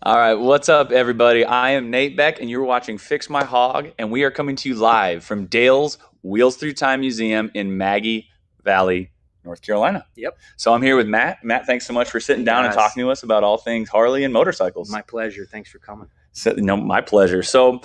All right, what's up, everybody? I am Nate Beck, and you're watching Fix My Hog, and we are coming to you live from Dale's Wheels Through Time Museum in Maggie Valley, North Carolina. Yep. So I'm here with Matt. Matt, thanks so much for sitting down and talking to us about all things Harley and motorcycles. My pleasure. Thanks for coming. So, my pleasure. So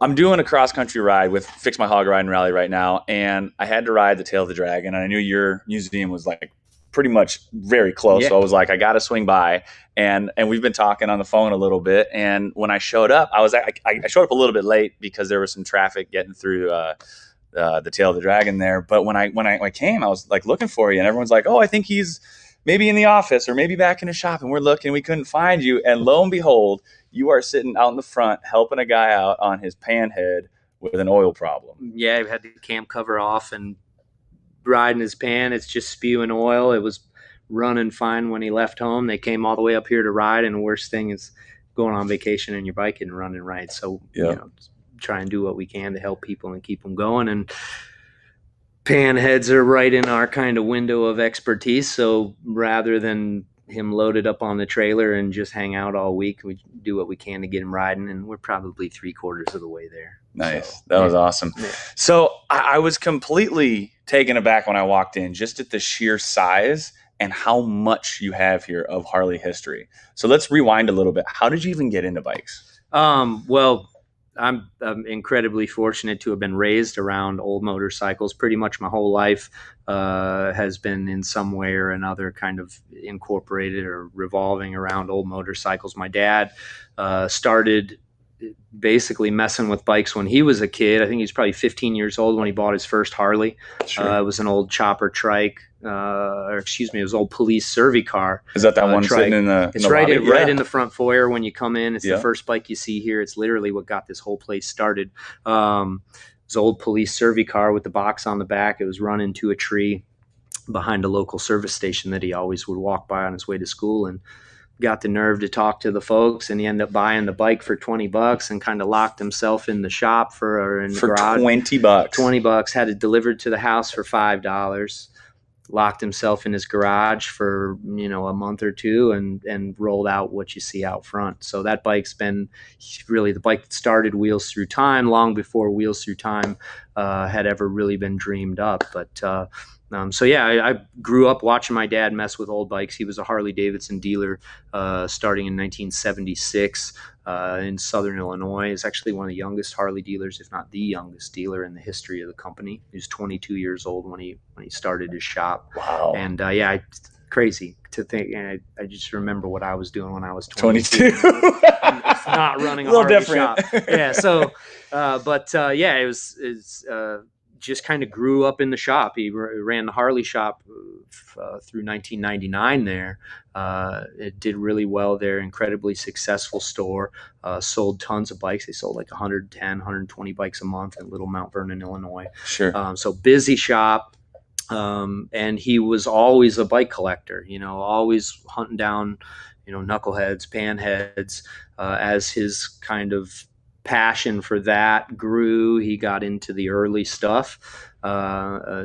I'm doing a cross-country ride with Fix My Hog Ride and Rally right now, and I had to ride the Tail of the Dragon, and I knew your museum was like pretty much very close. Yeah. So I was like, I got to swing by. And we've been talking on the phone a little bit. And when I showed up, I showed up a little bit late because there was some traffic getting through the Tail of the Dragon there. But when I came, I was like looking for you, and everyone's like, oh, I think he's maybe in the office or maybe back in the shop. And we're looking, we couldn't find you. And lo and behold, you are sitting out in the front helping a guy out on his Panhead with an oil problem. Yeah, we had the cam cover off and riding his pan. It's just spewing oil. It was running fine when he left home. They came all the way up here to ride, and the worst thing is going on vacation and your bike and running right. So try and do what we can to help people and keep them going. And panheads are right in our kind of window of expertise. So rather than him loaded up on the trailer and just hang out all week, we do what we can to get him riding, and we're probably 3/4 of the way there. Nice. So, that was awesome. Yeah. So I was completely taken aback when I walked in, just at the sheer size and how much you have here of Harley history. So let's rewind a little bit. How did you even get into bikes? Well, I'm incredibly fortunate to have been raised around old motorcycles. Pretty much my whole life has been in some way or another kind of incorporated or revolving around old motorcycles. My dad started basically messing with bikes when he was a kid. I think he was probably 15 years old when he bought his first Harley. Sure. It was an old chopper trike, it was old police Servy car. Is that one trike sitting in the It's in the right in the front foyer when you come in. It's Yeah. the first bike you see here. It's literally what got this whole place started. It was an old police Servy car with the box on the back. It was run into a tree behind a local service station that he always would walk by on his way to school, and got the nerve to talk to the folks, and he ended up buying the bike for $20 and kind of locked himself in the shop in the garage. $20. $20, had it delivered to the house for $5. Locked himself in his garage for a month or two, and rolled out what you see out front. So that bike's been really the bike that started Wheels Through Time, long before Wheels Through Time had ever really been dreamed up. But I grew up watching my dad mess with old bikes. He was a Harley Davidson dealer starting in 1976 in Southern Illinois. He's actually one of the youngest Harley dealers, if not the youngest dealer in the history of the company. He was 22 years old when he started his shop. Wow. And crazy to think. And I just remember what I was doing when I was 22. It's not running a Harley shop. Yeah. So, it was just kind of grew up in the shop. He ran the Harley shop through 1999 there. It did really well there, incredibly successful store, sold tons of bikes. They sold like 110, 120 bikes a month in Little Mount Vernon, Illinois. Sure. So busy shop. And he was always a bike collector, always hunting down, knuckleheads, panheads, as his kind of passion for that grew. He got into the early stuff,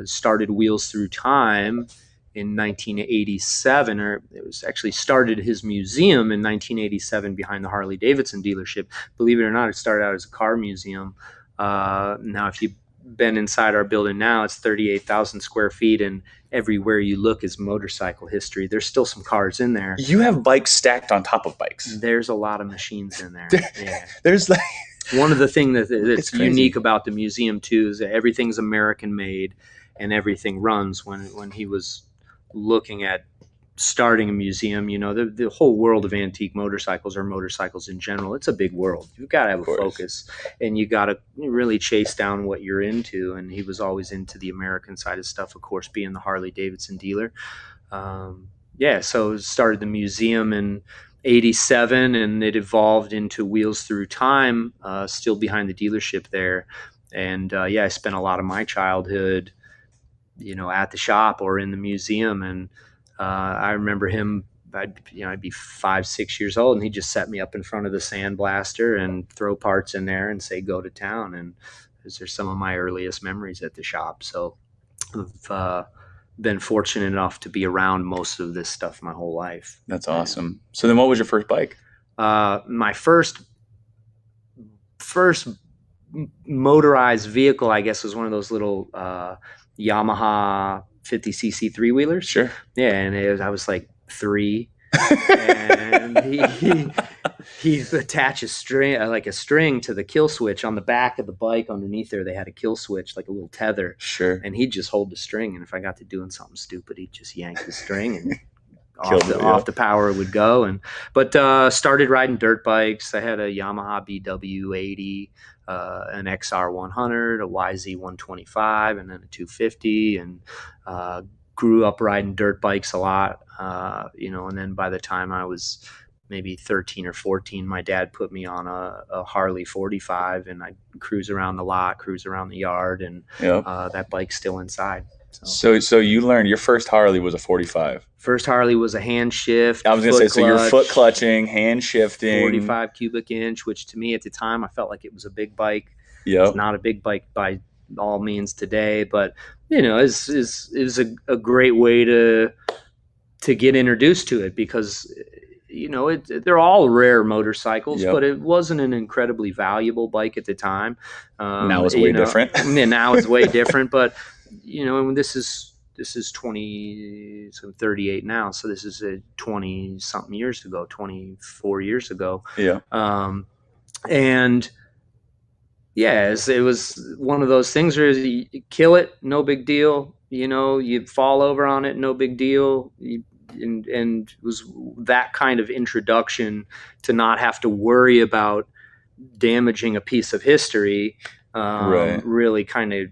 started Wheels Through Time in 1987, or it was actually started his museum in 1987 behind the Harley Davidson dealership. Believe it or not, it started out as a car museum. Now, if you've been inside our building now, it's 38,000 square feet, and everywhere you look is motorcycle history. There's still some cars in there. You have bikes stacked on top of bikes. There's a lot of machines in there. Yeah. There's like one of the things that's unique about the museum too is that everything's American made and everything runs. When he was looking at starting a museum, the whole world of antique motorcycles, or motorcycles in general, it's a big world. You've got to have a focus, and you got to really chase down what you're into. And he was always into the American side of stuff, of course, being the Harley Davidson dealer. So started the museum in 87, and it evolved into Wheels Through Time, still behind the dealership there. And I spent a lot of my childhood, at the shop or in the museum. And I remember him, I'd be 5, 6 years old, and he'd just set me up in front of the sandblaster and throw parts in there and say, go to town. And those are some of my earliest memories at the shop. So I've been fortunate enough to be around most of this stuff my whole life. That's awesome. So then what was your first bike? my first motorized vehicle, I guess, was one of those little Yamaha 50cc three-wheelers. Sure. Yeah, and I was like 3, and he attached a string to the kill switch on the back of the bike. Underneath there, they had a kill switch, like a little tether. Sure. And he'd just hold the string, and if I got to doing something stupid, he'd just yank the string and off the power would go. But started riding dirt bikes. I had a Yamaha BW80, an XR100, a YZ125, and then a 250, and grew up riding dirt bikes a lot. And then by the time I was maybe 13 or 14, my dad put me on a Harley 45, and I cruise around the lot, cruise around the yard, and that bike's still inside. So you learned your first Harley was a 45. First Harley was a hand shift. I was going to say, so you're foot clutching, hand shifting. 45 cubic inch, which to me at the time, I felt like it was a big bike. Yep. It's not a big bike by all means today, but is a great way to get introduced to it, because they're all rare motorcycles, but it wasn't an incredibly valuable bike at the time. Now it's way different. Now it's way different, but this is 20, so I'm 38 now, so this is 20 something years ago, 24 years ago. Yeah. And it was one of those things where you kill it, no big deal. You fall over on it, no big deal. And it was that kind of introduction to not have to worry about damaging a piece of history. Really kind of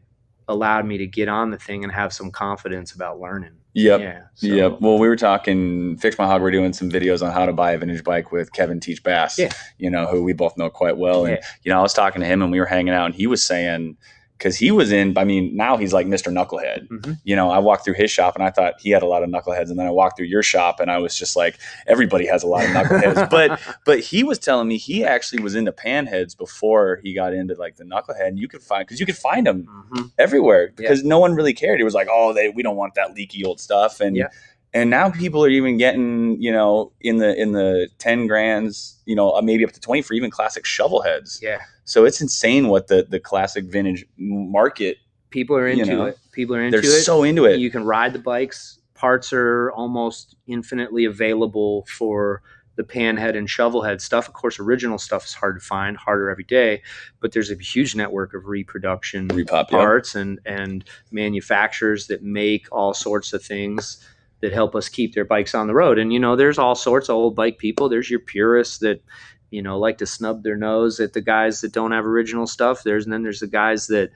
allowed me to get on the thing and have some confidence about learning. Yep. Yeah. Yep. Well, we were talking, Fix My Hog, we're doing some videos on how to buy a vintage bike with Kevin Teach Bass, who we both know quite well. And, I was talking to him and we were hanging out, and he was saying, because he was now he's like Mr. Knucklehead. Mm-hmm. I walked through his shop and I thought he had a lot of knuckleheads. And then I walked through your shop and I was just like, everybody has a lot of knuckleheads. but he was telling me he actually was into panheads before he got into like the knucklehead. And you could find them everywhere, because no one really cared. It was like, we don't want that leaky old stuff. And now people are even getting, in the 10 grands, maybe up to 20 for even classic shovel heads. Yeah. So it's insane what the classic vintage market. People are into it. They're so into it. You can ride the bikes. Parts are almost infinitely available for the panhead and shovelhead stuff. Of course, original stuff is hard to find, harder every day, but there's a huge network of reproduction parts and manufacturers that make all sorts of things that help us keep their bikes on the road. And, there's all sorts of old bike people. There's your purists that, like to snub their nose at the guys that don't have original stuff. And then there's the guys that,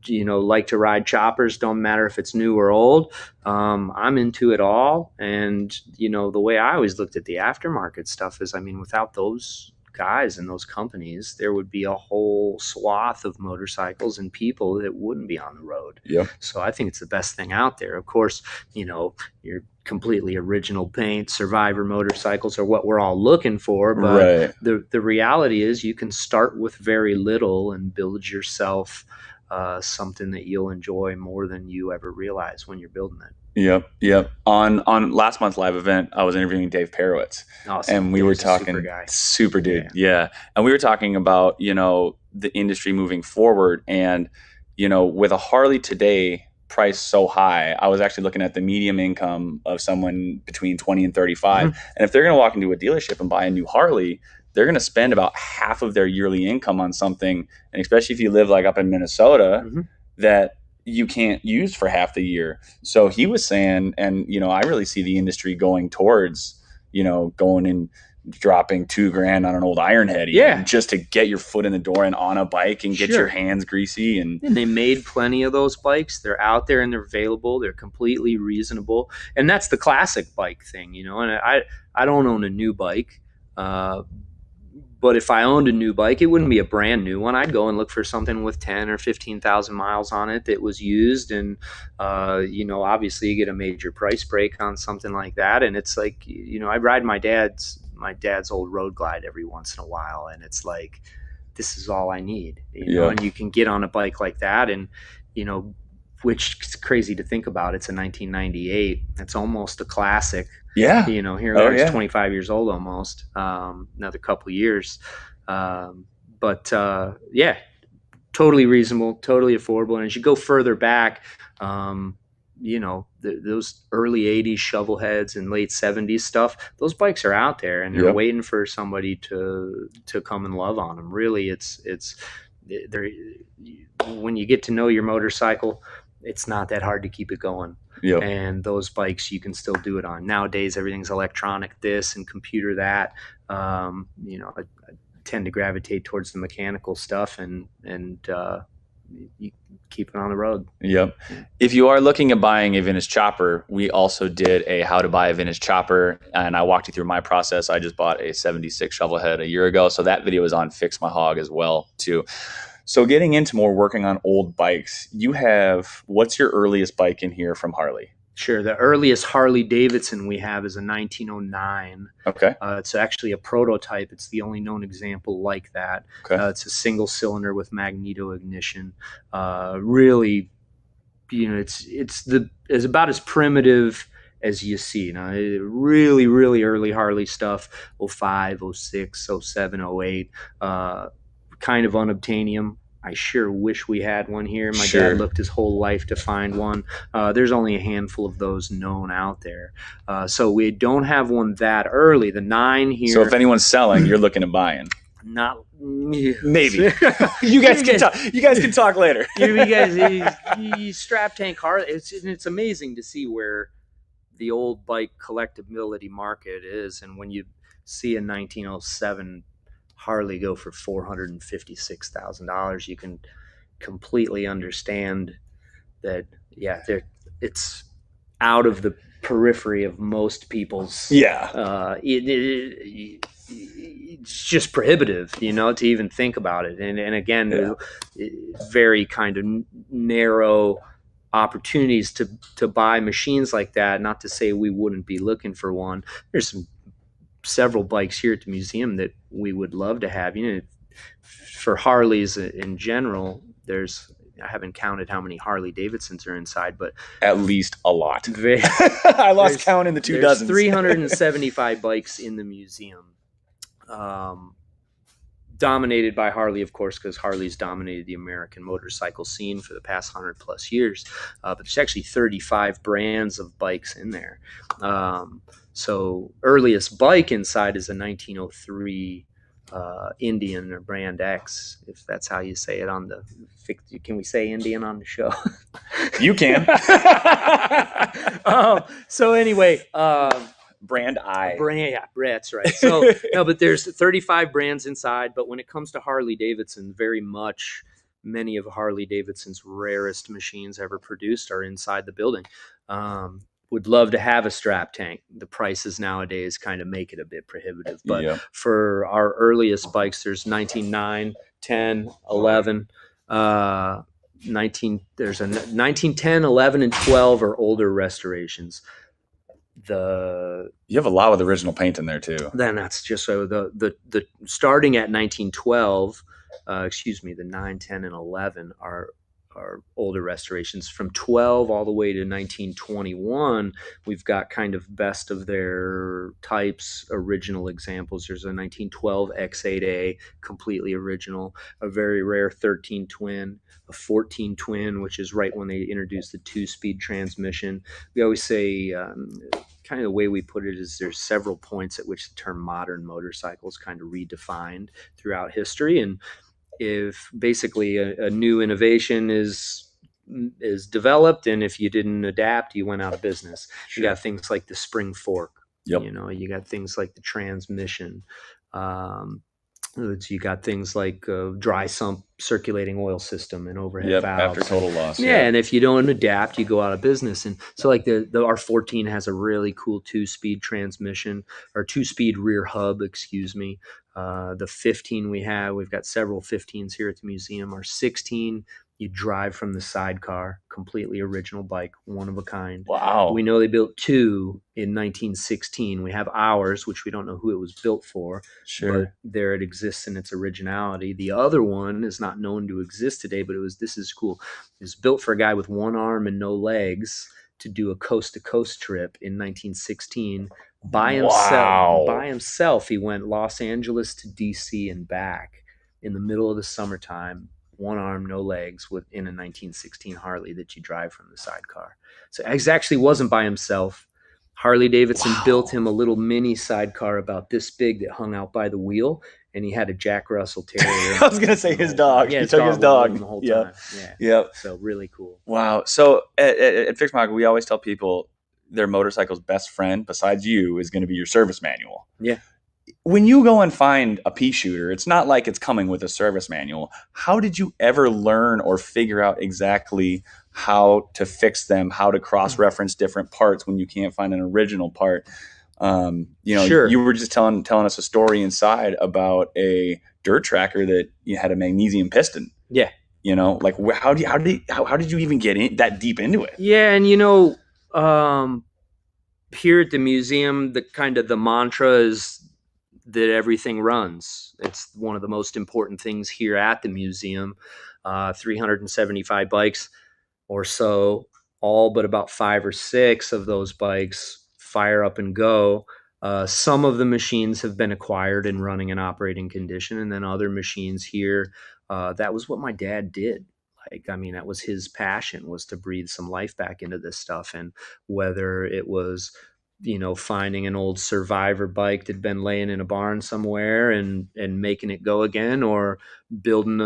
like to ride choppers, don't matter if it's new or old. I'm into it all. And, the way I always looked at the aftermarket stuff is, without those guys and those companies, there would be a whole swath of motorcycles and people that wouldn't be on the road. Yeah. So I think it's the best thing out there. Of course, your completely original paint Survivor motorcycles are what we're all looking for. But the reality is you can start with very little and build yourself something that you'll enjoy more than you ever realize when you're building it. Yep. On last month's live event, I was interviewing Dave Perowitz. Awesome. And we were talking, super dude. Yeah. And we were talking about, the industry moving forward, and, with a Harley today priced so high, I was actually looking at the medium income of someone between 20 and 35. Mm-hmm. And if they're going to walk into a dealership and buy a new Harley, they're going to spend about half of their yearly income on something. And especially if you live like up in Minnesota, that you can't use for half the year. So he was saying, and, I really see the industry going towards, going and dropping $2,000 on an old Ironhead, just to get your foot in the door and on a bike and get your hands greasy. And they made plenty of those bikes. They're out there and they're available. They're completely reasonable. And that's the classic bike thing, and I don't own a new bike. But if I owned a new bike, it wouldn't be a brand new one. I'd go and look for something with 10 or 15,000 miles on it that was used. And, obviously you get a major price break on something like that. And it's like, I ride my dad's old Road Glide every once in a while. And it's like, this is all I need, and you can get on a bike like that and, which is crazy to think about. It's a 1998. It's almost a classic. Yeah. You know, here it's 25 years old almost. Another couple of years. But yeah, totally reasonable, totally affordable. And as you go further back, you know, those early 80s shovel heads and late 70s stuff, those bikes are out there and they're waiting for somebody to come and love on them. Really, it's they're, when you get to know your motorcycle, it's not that hard to keep it going. Yep. And those bikes you can still do it on. Nowadays, everything's electronic, this and computer that. You know, I tend to gravitate towards the mechanical stuff, and you keep it on the road. Yep. If you are looking at buying a vintage chopper, we also did a how to buy a vintage chopper, and I walked you through my process. I just bought a 76 shovel head a year ago, so that video is on Fix My Hog as well too. So getting into more working on old bikes, what's your earliest bike in here from Harley? Sure. The earliest Harley Davidson we have is a 1909. Okay. It's actually a prototype. It's the only known example like that. Okay. It's a single cylinder with magneto ignition. Really, you know, it's about as primitive as you see. Now, really, really early Harley stuff, 05, 06, 07, 08, kind of unobtainium. I sure wish we had one here. My dad looked his whole life to find one. There's only a handful of those known out there. So we don't have one that early. The 9 here. So if anyone's selling, you're looking at buying. Not maybe. You guys can talk. You guys can talk later. you strap tank Harley. It's amazing to see where the old bike collectability market is, and when you see a 1907 Harley go for $456,000, you can completely understand that. Yeah, it's out of the periphery of most people's. Yeah, it's just prohibitive, you know, to even think about it. And again, very kind of narrow opportunities to buy machines like that. Not to say we wouldn't be looking for one. There's several bikes here at the museum that we would love to have. You know, for Harleys in general, I haven't counted how many Harley Davidsons are inside, but at least a lot. I lost count in the 2 dozens. 375 bikes in the museum, dominated by Harley, of course, because Harley's dominated the American motorcycle scene for the past 100 plus years. But there's actually 35 brands of bikes in there. So earliest bike inside is a 1903 Indian or Brand X, if that's how you say it on the. Can we say Indian on the show? You can. So anyway, Brand I. Yeah, that's right. So no, but there's 35 brands inside. But when it comes to Harley Davidson, very much many of Harley Davidson's rarest machines ever produced are inside the building. Would love to have a strap tank. The prices nowadays kind of make it a bit prohibitive. But for our earliest bikes, there's 1909, 10, 11, 19. There's a 1910, 11, and 12 are older restorations. You have a lot with original paint in there too. Then that's just so the starting at 1912. The 9, 10, and 11 are older restorations. From 12 all the way to 1921, we've got kind of best of their types original examples. There's a 1912 X8A, completely original, a very rare 13 twin, a 14 twin, which is right when they introduced the 2-speed transmission. We always say, kind of the way we put it is there's several points at which the term modern motorcycle is kind of redefined throughout history. And if basically a new innovation is developed, and if you didn't adapt, you went out of business. You got things like the spring fork. You know, you got things like the transmission. You got things like dry sump circulating oil system and overhead valves. After total loss. And if you don't adapt, you go out of business. And so like the R14 has a really cool 2-speed transmission, or 2-speed rear hub, excuse me. The 15 we've got several 15s here at the museum. Our 16 You drive from the sidecar, completely original bike, one of a kind. Wow. We know they built 2 in 1916. We have ours, which we don't know who it was built for, Sure. but there it exists in its originality. The other one is not known to exist today, but this is cool. It was built for a guy with one arm and no legs to do a coast-to-coast trip in 1916 by himself. Wow. By himself, he went Los Angeles to DC and back in the middle of the summertime. One arm, no legs, in a 1916 Harley that you drive from the sidecar. So it actually wasn't by himself. Harley Davidson built him a little mini sidecar about this big that hung out by the wheel, and he had a Jack Russell Terrier. I was going to say his dog. Yeah, he took his dog the whole time. Yeah. Yep. So really cool. Wow. So at Fix Mock, we always tell people their motorcycle's best friend, besides you, is going to be your service manual. Yeah. When you go and find a pea shooter, it's not like it's coming with a service manual. How did you ever learn or figure out exactly how to fix them, how to cross-reference different parts when you can't find an original part? Sure. You were just telling us a story inside about a dirt tracker that you had a magnesium piston. Yeah. Like how did you even get that deep into it? Yeah, and here at the museum, the mantra is that everything runs. It's one of the most important things here at the museum. 375 bikes or so, all but about 5 or 6 of those bikes fire up and go. Some of the machines have been acquired and running in operating condition, and then other machines here, that was what my dad did. That was his passion, was to breathe some life back into this stuff. And whether it was finding an old Survivor bike that'd been laying in a barn somewhere and making it go again, or building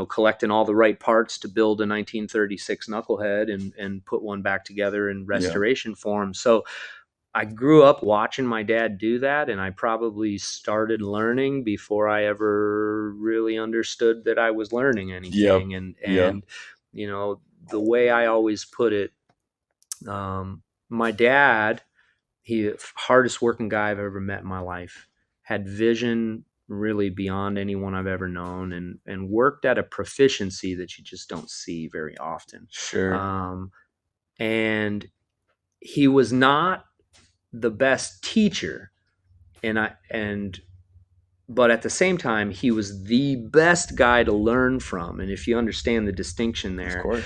collecting all the right parts to build a 1936 Knucklehead and put one back together in restoration form. So I grew up watching my dad do that, and I probably started learning before I ever really understood that I was learning anything. And the way I always put it, my dad, he hardest working guy I've ever met in my life, had vision really beyond anyone I've ever known, and worked at a proficiency that you just don't see very often. Sure. And he was not the best teacher, but at the same time, he was the best guy to learn from. And if you understand the distinction there, of course.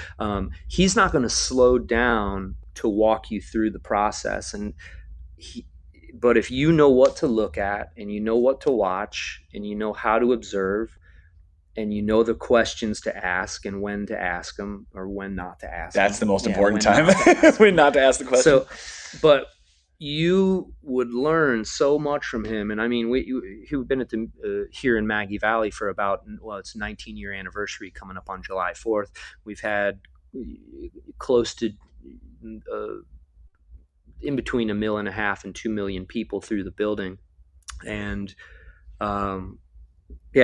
He's not going to slow down to walk you through the process. But if you know what to look at, and you know what to watch, and you know how to observe, and you know the questions to ask and when to ask them or when not to ask that's them. The most important time. When not to ask the question. So, but you would learn so much from him. And he'd been at here in Maggie Valley for about, it's 19-year anniversary coming up on July 4th. We've had close to in between 1.5 million and 2 million people through the building. And he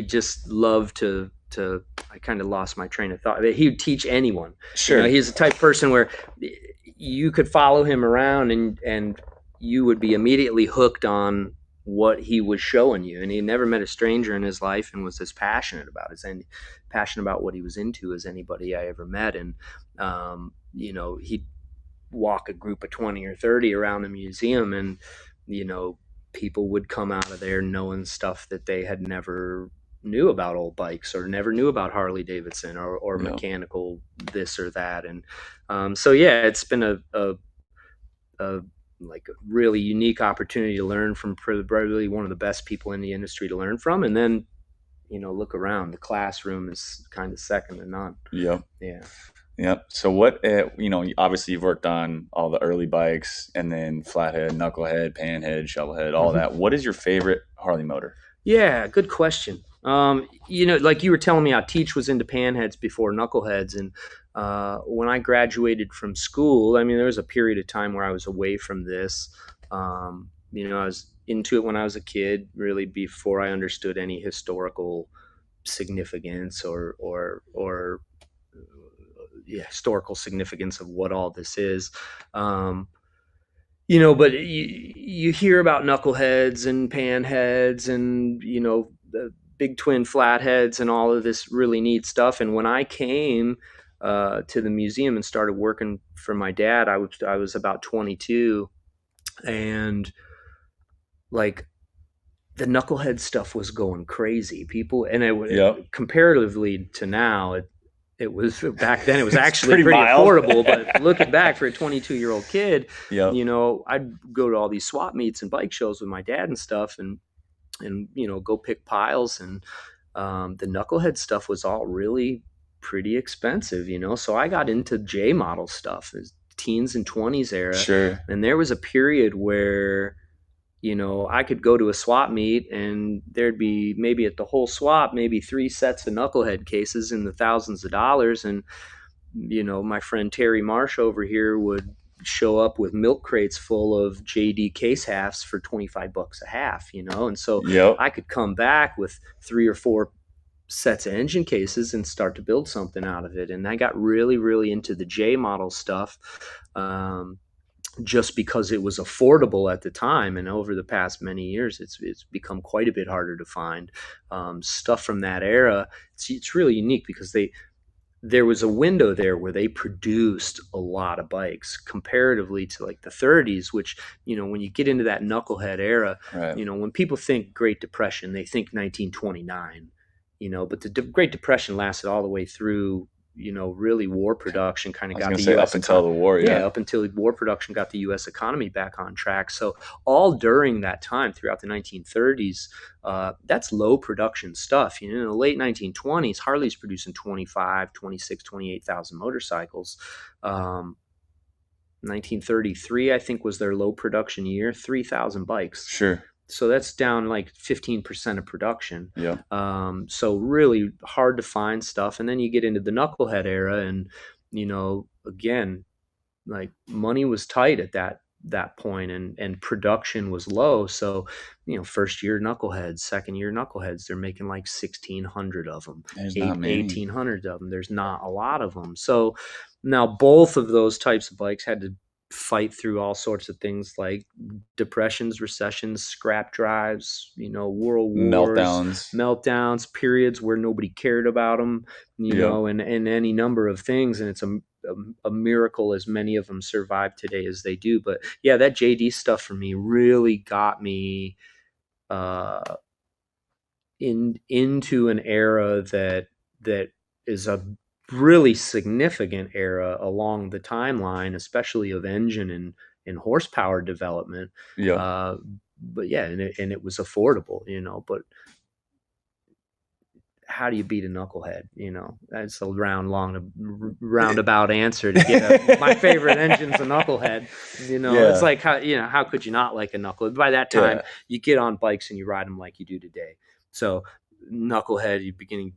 just loved to I kind of lost my train of thought. He would teach anyone. Sure. He's the type of person where you could follow him around and you would be immediately hooked on what he was showing you. And he never met a stranger in his life, and was as passionate about what he was into as anybody I ever met. And he'd walk a group of 20 or 30 around the museum, and people would come out of there knowing stuff that they had never knew about old bikes, or never knew about Harley Davidson, or mechanical this or that. And it's been a really unique opportunity to learn from probably one of the best people in the industry to learn from. And then look around, the classroom is kind of second to none. Yeah. So what, obviously you've worked on all the early bikes, and then flathead, knucklehead, panhead, shovelhead, all that. What is your favorite Harley motor? Yeah, good question. Like you were telling me, how Teach was into panheads before knuckleheads. And when I graduated from school, there was a period of time where I was away from this. I was into it when I was a kid, really before I understood any historical significance or historical significance of what all this is. But you hear about knuckleheads and panheads, and the big twin flatheads and all of this really neat stuff. And when I came to the museum and started working for my dad, I was about 22, and like the knucklehead stuff was going crazy. People, and comparatively to now, it was back then. It was actually pretty affordable. But looking back for a 22-year-old kid, I'd go to all these swap meets and bike shows with my dad and stuff, and go pick piles. And the knucklehead stuff was all really pretty expensive, So I got into J model stuff, teens and 20s era. Sure. And there was a period where I could go to a swap meet and there'd be maybe at the whole swap, maybe 3 sets of knucklehead cases in the thousands of dollars. And, my friend Terry Marsh over here would show up with milk crates full of JD case halves for $25 a half, And so I could come back with 3 or 4 sets of engine cases and start to build something out of it. And I got really, really into the J model stuff. Just because it was affordable at the time, and over the past many years, it's become quite a bit harder to find stuff from that era. It's really unique because there was a window there where they produced a lot of bikes comparatively to like the 30s, which when you get into that knucklehead era, right. When people think Great Depression, they think 1929, but the Great Depression lasted all the way through. Really war production kind of got the U.S. up until the war, up until war production got the U.S. economy back on track. So all during that time, throughout the 1930s, that's low production stuff. In the late 1920s, Harley's producing 25, 26, 28,000 motorcycles. 1933, I think, was their low production year, 3,000 bikes. Sure. So that's down like 15% of production. Yeah. So really hard to find stuff. And then you get into the knucklehead era, and again, like money was tight at that point, and production was low. So first year knuckleheads, second year knuckleheads, they're making like 1,600 of them. There's not many. 1,800 of them. There's not a lot of them. So now both of those types of bikes had to fight through all sorts of things like depressions, recessions, scrap drives, world wars, meltdowns, periods where nobody cared about them, and any number of things. And it's a miracle as many of them survive today as they do. But yeah, that JD stuff for me really got me into an era that is a really significant era along the timeline, especially of engine and horsepower development. But yeah, and it was affordable, but how do you beat a knucklehead? That's a roundabout answer to get my favorite engine's a knucklehead. It's like, how could you not like a knucklehead? By that time, you get on bikes and you ride them like you do today. So knucklehead,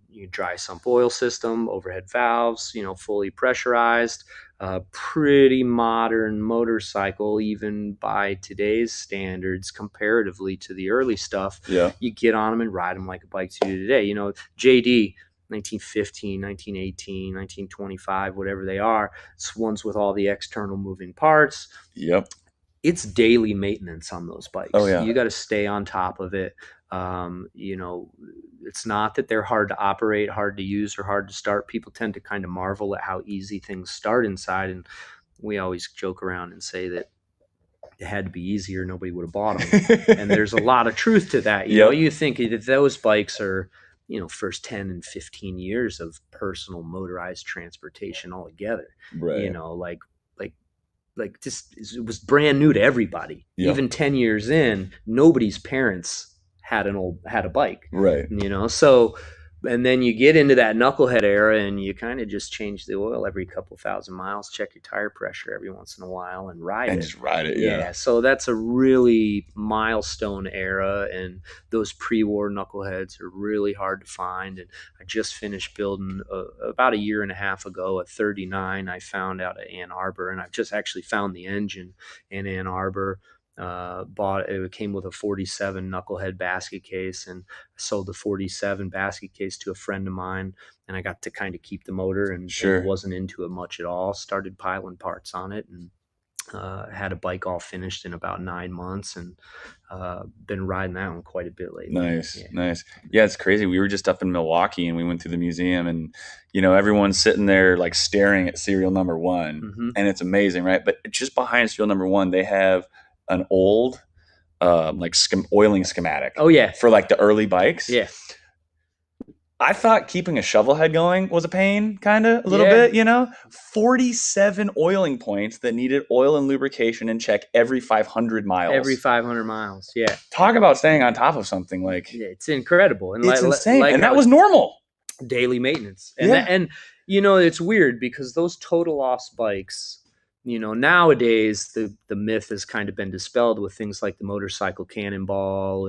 you dry sump oil system, overhead valves, fully pressurized, pretty modern motorcycle, even by today's standards, comparatively to the early stuff. You get on them and ride them like a bike you do today. JD, 1915, 1918, 1925, whatever they are, it's ones with all the external moving parts. It's daily maintenance on those bikes. You got to stay on top of it. It's not that they're hard to operate, hard to use, or hard to start. People tend to kind of marvel at how easy things start inside. And we always joke around and say that it had to be easier. Nobody would have bought them. And there's a lot of truth to that. You think that those bikes are, first 10 and 15 years of personal motorized transportation altogether. Right. Like just, it was brand new to everybody. Even 10 years in, nobody's parents had a bike, right? So, and then you get into that knucklehead era, and you kind of just change the oil every couple thousand miles, check your tire pressure every once in a while, and just ride it. So that's a really milestone era, and those pre-war knuckleheads are really hard to find. And I just finished building about a year and a half ago a 39 I found out at Ann Arbor, and I've just actually found the engine in Ann Arbor. Bought it came with a 47 knucklehead basket case, and I sold the 47 basket case to a friend of mine, and I got to kind of keep the motor, and wasn't into it much at all. Started piling parts on it, and Had a bike all finished in about 9 months, and been riding that one quite a bit lately. Nice. Yeah, it's crazy. We were just up in Milwaukee and we went through the museum, and everyone's sitting there like staring at serial number one, Mm-hmm. and it's amazing, right? But just behind serial number one, they have an old oiling schematic. Oh yeah, for like the early bikes. Yeah. I thought keeping a shovel head going was a pain, kind of, a little bit, 47 oiling points that needed oil and lubrication and check every 500 miles. Every 500 miles, yeah. Talk about staying on top of something. Yeah, it's incredible. And it's insane. And that was normal. Daily maintenance. And it's weird because those total loss bikes, nowadays the myth has kind of been dispelled with things like the motorcycle cannonball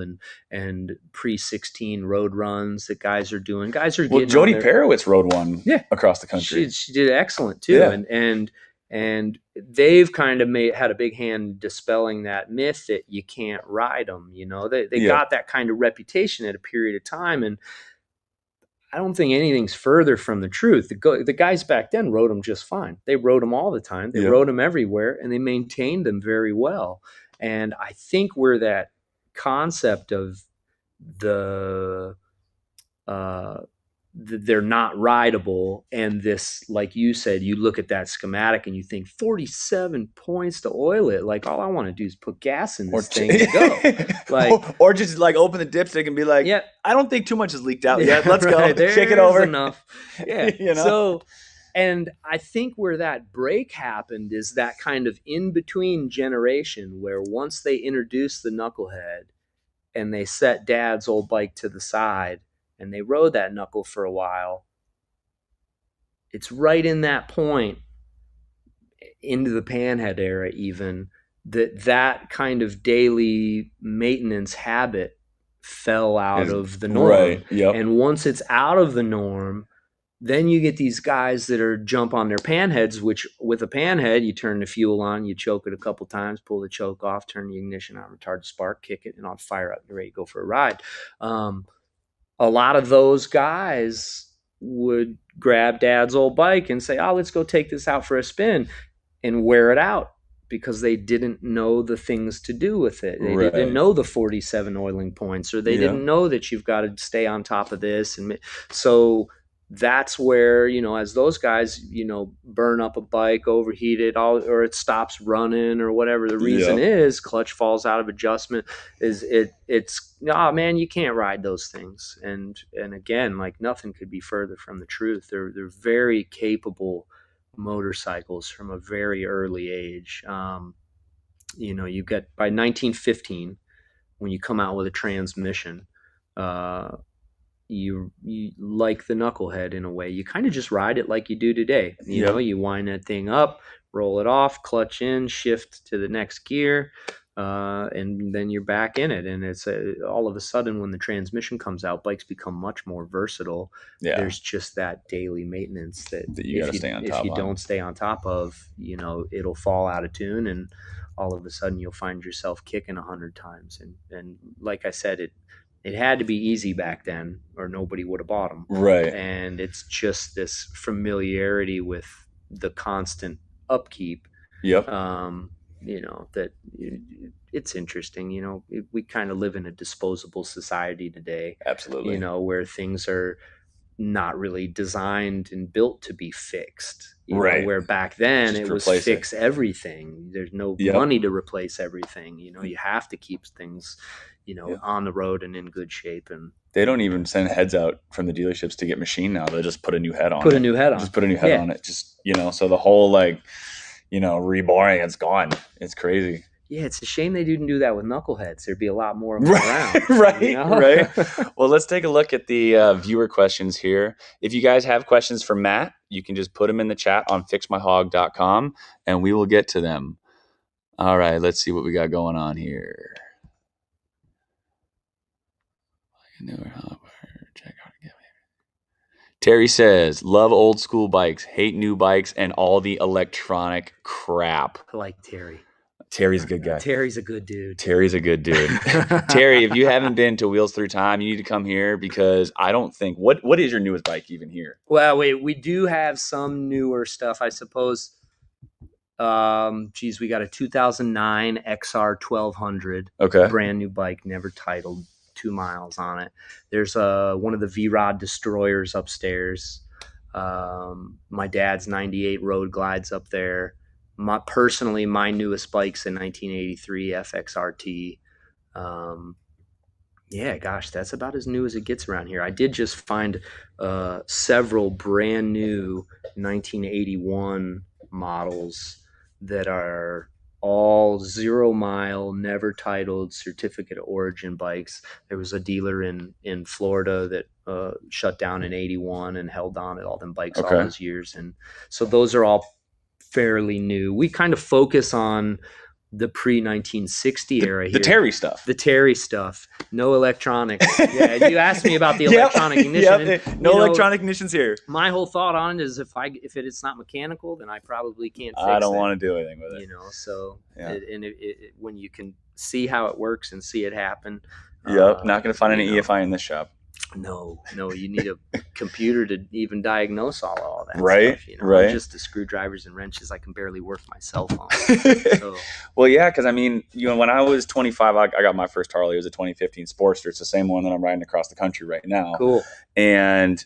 and pre-16 road runs that guys are doing. Well, Jody Perowitz rode one across the country. She did excellent too. Yeah. And they've kind of had a big hand dispelling that myth that you can't ride them. They got that kind of reputation at a period of time, and I don't think anything's further from the truth. The guys back then rode them just fine. They rode them all the time. They rode them everywhere, and they maintained them very well. And I think where that concept of they're not rideable, and this, like you said, you look at that schematic and you think 47 points to oil it. Like, all I want to do is put gas in this thing and go. Or just like open the dipstick and be like, I don't think too much has leaked out yet. Let's go. Shake it over. Enough. Yeah. So, and I think where that break happened is that kind of in-between generation where once they introduced the Knucklehead and they set Dad's old bike to the side and they rode that knuckle for a while, it's right in that point into the Panhead era even that kind of daily maintenance habit fell out of the norm. Right. Yep. And once it's out of the norm, then you get these guys that are jump on their panheads, which with a panhead, you turn the fuel on, you choke it a couple times, pull the choke off, turn the ignition on, retard the spark, kick it, and I'll fire up, you're ready to go for a ride. A lot of those guys would grab Dad's old bike and say, let's go take this out for a spin, and wear it out because they didn't know the things to do with it. They didn't know the 47 oiling points, or they didn't know that you've got to stay on top of this. And so that's where, as those guys, burn up a bike, overheat it, or it stops running, or whatever the reason is, clutch falls out of adjustment, man, you can't ride those things. And again, like, nothing could be further from the truth. They're very capable motorcycles from a very early age. You get by 1915, when you come out with a transmission, you like the Knucklehead in a way. You kind of just ride it like you do today. You wind that thing up, roll it off, clutch in, shift to the next gear, and then you're back in it. And it's all of a sudden, when the transmission comes out, bikes become much more versatile. There's just that daily maintenance that you got to stay on top of. If you don't stay on top of, it'll fall out of tune, and all of a sudden you'll find yourself kicking 100 times. And like I said, it had to be easy back then, or nobody would have bought them. Right. And it's just this familiarity with the constant upkeep. Yep. That it's interesting. We kind of live in a disposable society today. Absolutely. Where things are not really designed and built to be fixed. Where back then it was fix everything. There's no money to replace everything. You have to keep things on the road and in good shape. And they don't even send heads out from the dealerships to get machined now. They'll just put a new head on. Just put a new head on it. Just, so the whole reboring, it's gone. It's crazy. Yeah, it's a shame they didn't do that with Knuckleheads. There'd be a lot more of them around. Right. Well, let's take a look at the viewer questions here. If you guys have questions for Matt, you can just put them in the chat on fixmyhog.com, and we will get to them. All right, let's see what we got going on here. Terry says, love old school bikes, hate new bikes, and all the electronic crap. I like Terry. Terry's a good guy. Terry's a good dude. Terry, if you haven't been to Wheels Through Time, you need to come here, because I don't think, what is your newest bike even here? Well, we do have some newer stuff, I suppose. We got a 2009 XR 1200. Okay. Brand new bike, never titled, 2 miles on it. There's one of the V-Rod Destroyers upstairs. My dad's 98 Road Glides up there. Personally, my newest bike's a 1983 FXRT. Yeah, gosh, that's about as new as it gets around here. I did just find several brand new 1981 models that are all 0 mile, never titled, certificate of origin bikes. There was a dealer in Florida that shut down in 81 and held on at all them bikes all those years. And so those are all fairly new. We kind of focus on the pre-1960 era here. The Terry stuff. The Terry stuff. No electronics. Yeah, you asked me about the electronic ignition. Yep. No electronic ignitions here. My whole thought on it is if it's not mechanical, then I probably can't fix it. I don't want to do anything with it. So when you can see how it works and see it happen. Yep, not going to find any EFI in this shop. No, you need a computer to even diagnose all that right, stuff. Right. Just the screwdrivers and wrenches I can barely work myself on. So. Well, yeah, because I mean, when I was 25, I got my first Harley. It was a 2015 Sportster. It's the same one that I'm riding across the country right now. Cool. And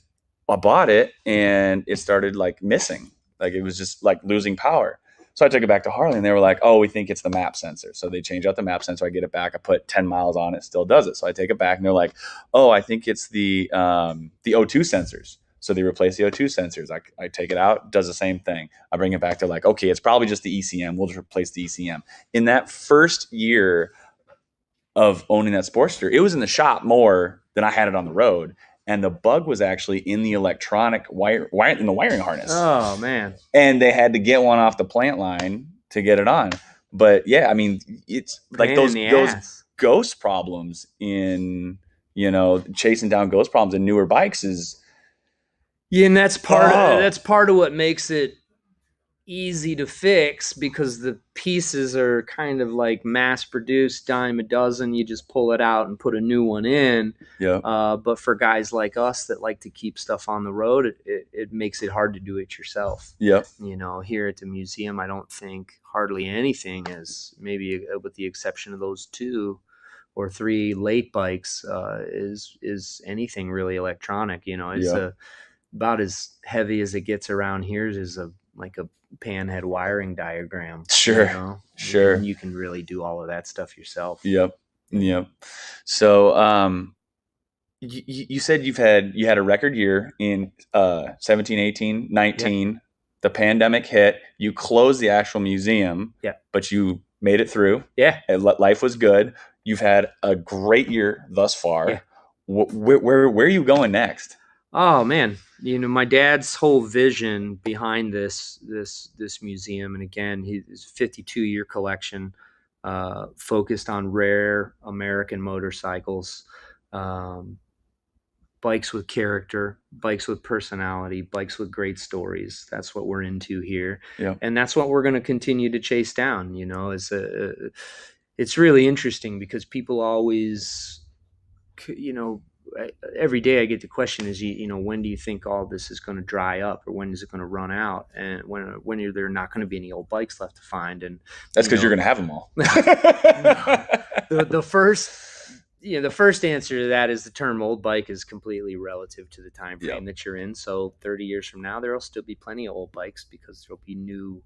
I bought it, and it started like missing. Like it was just like losing power. So I took it back to Harley, and they were like, "Oh, we think it's the map sensor." So they change out the map sensor. I get it back. I put 10 miles on it, still does it. So I take it back, and they're like, "Oh, I think it's the O2 sensors." So they replace the O2 sensors. I take it out, does the same thing. I bring it back to like, okay, it's probably just the ECM. We'll just replace the ECM. In that first year of owning that Sportster, it was in the shop more than I had it on the road. And the bug was actually in the electronic wire in the wiring harness. Oh, man. And they had to get one off the plant line to get it on. But yeah, I mean, it's like those ghost problems in, chasing down ghost problems in newer bikes is. Yeah, and that's part of what makes it easy to fix, because the pieces are kind of like mass produced, dime a dozen. You just pull it out and put a new one in. Yeah. But for guys like us that like to keep stuff on the road, it makes it hard to do it yourself. Yeah. Here at the museum, I don't think hardly anything is, maybe with the exception of those 2 or 3 late bikes, is anything really electronic. It's about as heavy as it gets around here is like a Panhead wiring diagram. Sure. Sure. And you can really do all of that stuff yourself. Yep. So, you said you had a record year in 17, 18, 19. Yeah. The pandemic hit. You closed the actual museum. Yeah. But you made it through. Yeah. Life was good. You've had a great year thus far. Yeah. Where are you going next? Oh man, my dad's whole vision behind this museum, and again, his 52-year collection, focused on rare American motorcycles, bikes with character, bikes with personality, bikes with great stories. That's what we're into here. Yeah. And that's what we're going to continue to chase down. It's really interesting because people always, every day I get the question is, when do you think all this is going to dry up, or when is it going to run out, and when are there not going to be any old bikes left to find? And that's because you're going to have them all. The first answer to that is the term old bike is completely relative to the time frame that you're in. So 30 years from now, there'll still be plenty of old bikes because there'll be new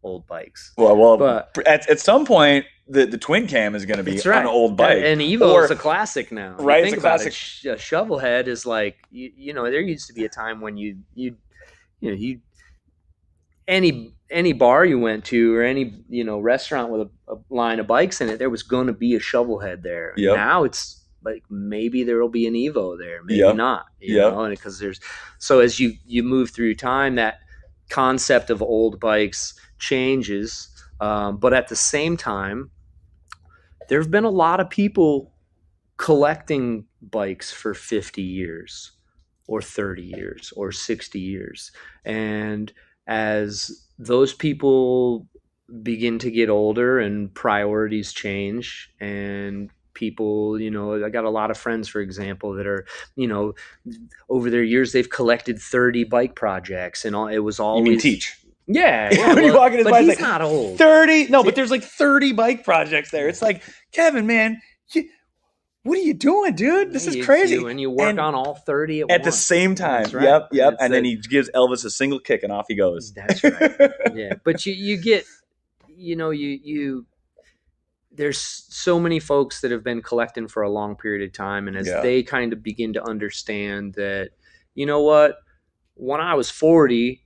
old bikes. Well, but at some point, the twin cam is going to be an old bike. And Evo is a classic now. Right, it's a classic. A shovelhead is like, there used to be a time when any bar you went to, or any restaurant with a line of bikes in it, there was going to be a shovelhead there. Yep. Now it's like maybe there will be an Evo there, maybe not. And because as you move through time, that concept of old bikes changes, but at the same time, there have been a lot of people collecting bikes for 50 years or 30 years or 60 years, and as those people begin to get older and priorities change, and people, I got a lot of friends, for example, that are, over their years, they've collected 30 bike projects, and it was always. You mean teach? Yeah. When you walk in his but bike, he's like not old. 30. No, but there's like 30 bike projects there. It's like, Kevin, man, what are you doing, dude? This is crazy. You work on all 30 at the same time. That's right. Yep. And then he gives Elvis a single kick and off he goes. That's right. Yeah. But you get, there's so many folks that have been collecting for a long period of time. And as they kind of begin to understand that, you know what, when I was 40,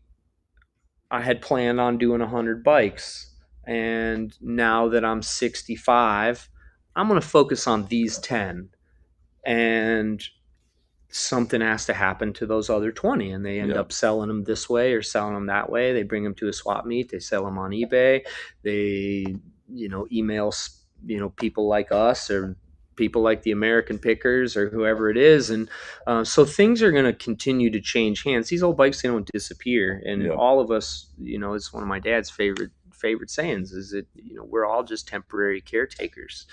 I had planned on doing 100 bikes. And now that I'm 65, I'm going to focus on these 10. And something has to happen to those other 20. And they end up selling them this way or selling them that way. They bring them to a swap meet. They sell them on eBay. They, email, people like us or people like the American Pickers or whoever it is. And so things are going to continue to change hands. These old bikes, they don't disappear. And all of us, it's one of my dad's favorite sayings is that, we're all just temporary caretakers.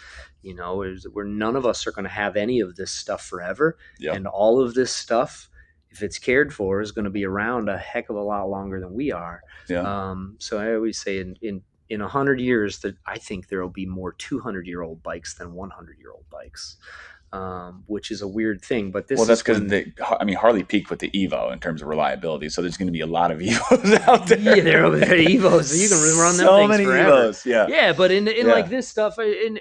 Where none of us are going to have any of this stuff forever. And all of this stuff, if it's cared for, is going to be around a heck of a lot longer than we are. So I always say in 100 years that I think there will be more 200-year-old bikes than 100-year-old bikes, which is a weird thing. But that's because Harley peaked with the Evo in terms of reliability, so there's going to be a lot of Evos out there. Yeah, there are Evos. You can run them things many forever. Evos. Yeah, but in like this stuff, in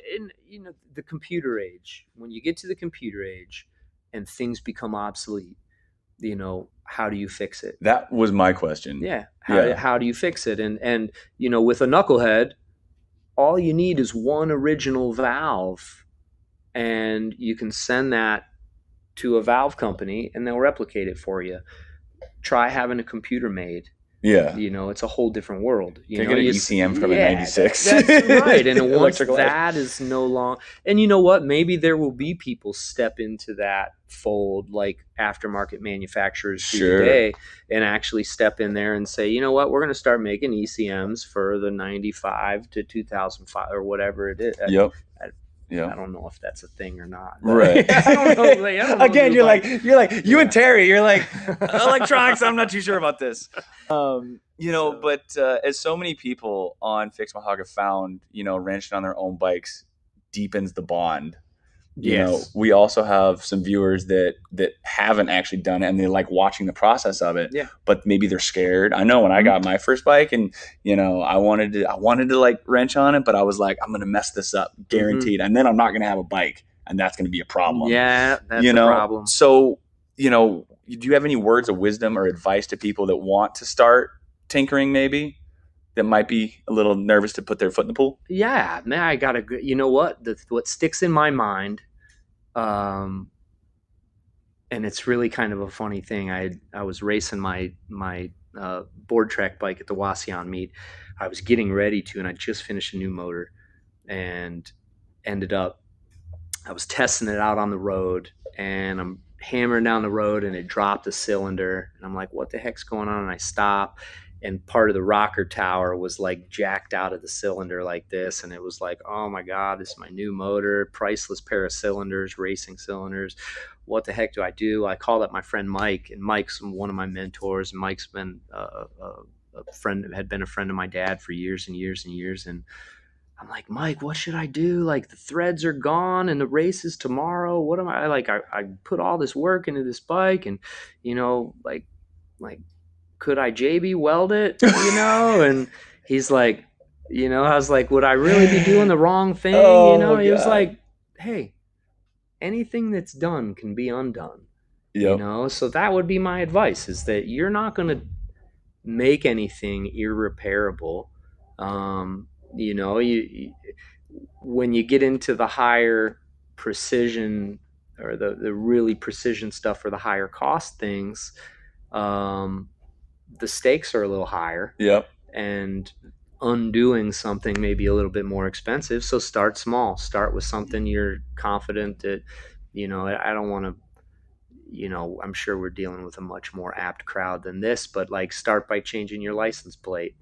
the computer age, when you get to the computer age and things become obsolete, how do you fix it? That was my question. Yeah. How do you fix it? And with a knucklehead, all you need is one original valve, and you can send that to a valve company and they'll replicate it for you. Try having a computer made. Yeah. It's a whole different world. Can get an ECM from a 96. That's right. And once that is no longer, and you know what? Maybe there will be people step into that fold like aftermarket manufacturers do today and actually step in there and say, you know what? We're going to start making ECMs for the 95 to 2005 or whatever it is. I don't know if that's a thing or not. Right. I don't know. Again, you're like you and Terry. You're like electronics. I'm not too sure about this. But as so many people on Fix My Hog have found, wrenching on their own bikes deepens the bond. We also have some viewers that haven't actually done it and they like watching the process of it. But maybe they're scared. I know when I got my first bike and I wanted to like wrench on it, but I was like, I'm gonna mess this up, guaranteed. And then I'm not gonna have a bike, and that's gonna be a problem. Yeah, that's a problem. So, do you have any words of wisdom or advice to people that want to start tinkering, maybe? That might be a little nervous to put their foot in the pool? Yeah, man, I got to, what sticks in my mind, and it's really kind of a funny thing. I was racing my board track bike at the Wasion meet. I was getting ready to, and I just finished a new motor and ended up, I was testing it out on the road and I'm hammering down the road and it dropped a cylinder. And I'm like, what the heck's going on? And I stop. And part of the rocker tower was like jacked out of the cylinder like this. And it was like, oh my God, this is my new motor, priceless pair of cylinders, racing cylinders. What the heck do I do? I called up my friend Mike, and Mike's one of my mentors. And Mike's been a friend, had been a friend of my dad for years and years and years. And I'm like, Mike, what should I do? Like, the threads are gone and the race is tomorrow. What am I like? I put all this work into this bike, and like could I JB weld it? And he's like, I was like, would I really be doing the wrong thing? He was like, hey, anything that's done can be undone. So that would be my advice, is that you're not going to make anything irreparable. When you get into the higher precision or the really precision stuff or the higher cost things, the stakes are a little higher. And undoing something may be a little bit more expensive. So start small. Start with something you're confident that, I don't want to, I'm sure we're dealing with a much more apt crowd than this, but like, start by changing your license plate.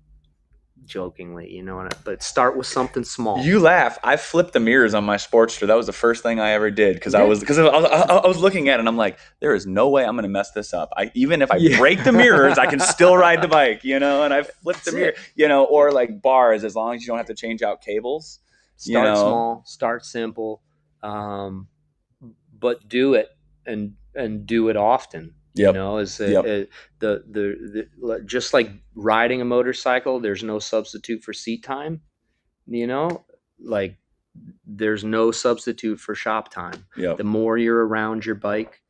jokingly, you know, but start with something small. You laugh. I flipped the mirrors on my Sportster. That was the first thing I ever did because I was looking at it and I'm like, there is no way I'm going to mess this up. Even if I break the mirrors, I can still ride the bike, you know. And I flipped the mirror, you know, or like bars, as long as you don't have to change out cables. Start small, start simple, but do it and do it often. You know, the just like riding a motorcycle, there's no substitute for seat time. You know, like there's no substitute for shop time. The more you're around your bike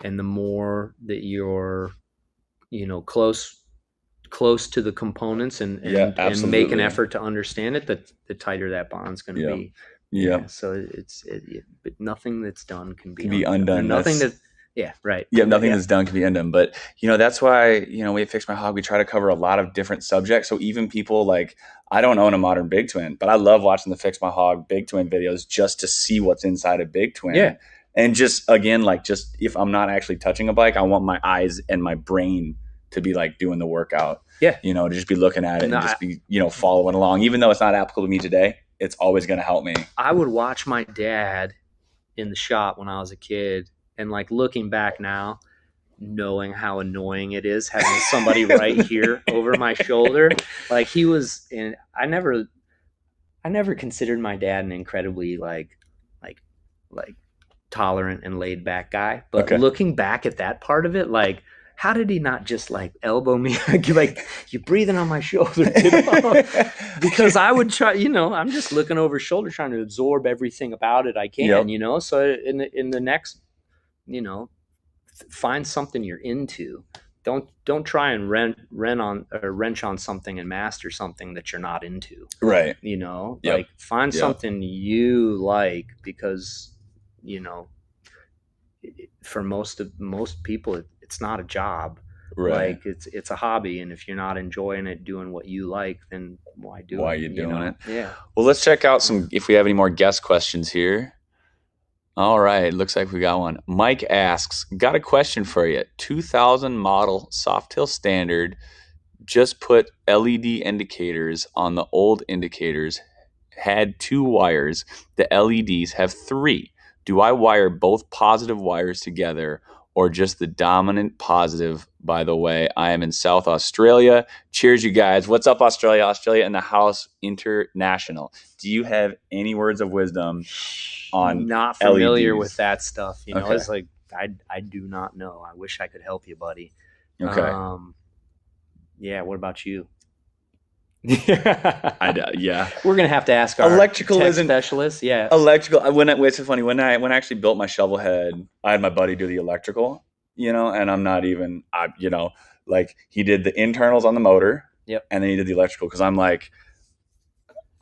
and the more that you're, you know, close to the components and make an effort to understand it, the tighter that bond's going to be. So but nothing that's done can be undone. And nothing that nothing that's done can be undone. But you know, that's why, you know, we at Fix My Hog, we try to cover a lot of different subjects. So even people like, I don't own a modern Big Twin, but I love watching the Fix My Hog Big Twin videos just to see what's inside a Big Twin. And just again, like, just if I'm not actually touching a bike, I want my eyes and my brain to be like doing the workout. You know, to just be looking at it and just be, you know, following along. Even though it's not applicable to me today, it's always going to help me. I would watch my dad in the shop when I was a kid, and like looking back now, knowing how annoying it is having somebody right here over my shoulder. Like he was, and I never considered my dad an incredibly like tolerant and laid back guy. But looking back at that part of it, like, how did he not just like elbow me? Like, you're breathing on my shoulder, because I would try, you know, I'm just looking over his shoulder trying to absorb everything about it I can, you know. So in the next, you know, find something you're into. Don't try and wrench on something and master something that you're not into. Right. You know, like find something you like, because, you know, for most people, it's not a job. Like it's a hobby, and if you're not enjoying it, doing what you like, then why do it? Why are you doing it? Yeah. Well, let's check out if we have any more guest questions here. All right, looks like we got one. Mike asks, got a question for you. 2000 model Softail Standard, just put LED indicators on the old indicators, had 2 wires. The LEDs have 3. Do I wire both positive wires together or just the dominant positive? By the way, I am in South Australia. Cheers, you guys. What's up, Australia? Australia in the house, international. Do you have any words of wisdom on Not familiar LEDs with that stuff? You know, it's like, I do not know. I wish I could help you, buddy. Yeah, what about you? Yeah, we're gonna have to ask our electrical tech specialist. Yeah, electrical. It's so funny when I actually built my shovel head, I had my buddy do the electrical, you know, and I'm not even, you know, like he did the internals on the motor, and then he did the electrical, because I'm like,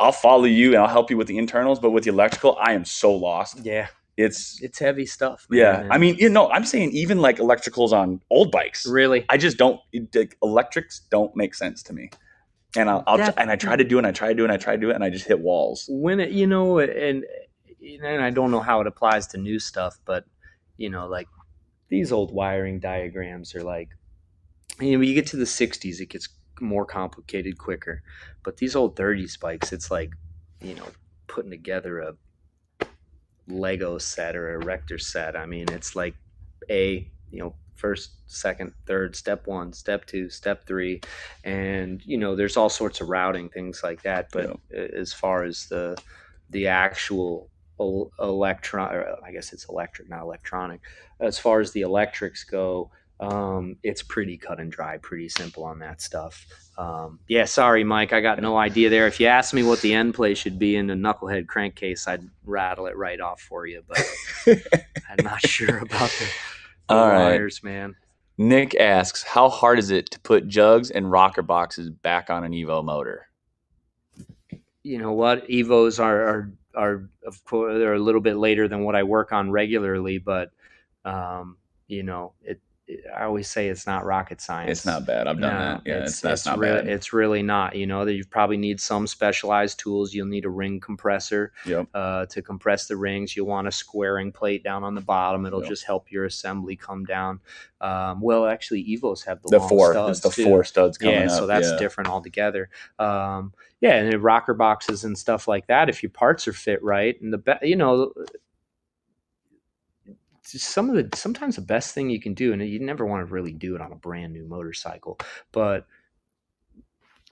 I'll follow you and I'll help you with the internals, but with the electrical, I am so lost. Yeah, it's heavy stuff, man. I mean, you know, I'm saying even like electricals on old bikes, really, I just don't. Electrics don't make sense to me. And I try to do it, and I try to do it, and I try to do it, and I just hit walls. When it, you know, and I don't know how it applies to new stuff, but you know, like these old wiring diagrams are like, you know, when you get to the 60s, it gets more complicated quicker. But these old 30s bikes, it's like, you know, putting together a Lego set or a Erector set. I mean, it's like you know, first, second, third, step 1, step 2, step 3, and you know, there's all sorts of routing, things like that. But as far as the actual electron, or I guess it's electric, not electronic, as far as the electrics go, it's pretty cut and dry, pretty simple on that stuff. Yeah, sorry, Mike, I got no idea there. If you asked me what the end play should be in a Knucklehead crankcase, I'd rattle it right off for you, but I'm not sure about the wires, man. Nick asks, how hard is it to put jugs and rocker boxes back on an Evo motor? You know what? Evos are of course, they're a little bit later than what I work on regularly, but you know, I always say it's not rocket science. It's not bad. I've done that. Yeah, that's not really, bad. It's really not. You know, that you probably need some specialized tools. You'll need a ring compressor to compress the rings. You'll want a squaring plate down on the bottom. It'll just help your assembly come down. Well, actually, Evos have the long four. studs. It's the 4 studs coming up. So that's different altogether. And the rocker boxes and stuff like that. If your parts are fit right, and sometimes the best thing you can do, and you never want to really do it on a brand new motorcycle, but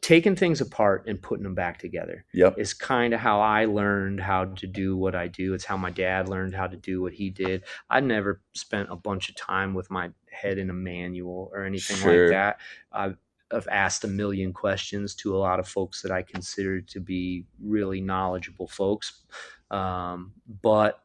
taking things apart and putting them back together is kind of how I learned how to do what I do. It's how my dad learned how to do what he did. I never spent a bunch of time with my head in a manual or anything like that. I've asked a million questions to a lot of folks that I consider to be really knowledgeable folks, but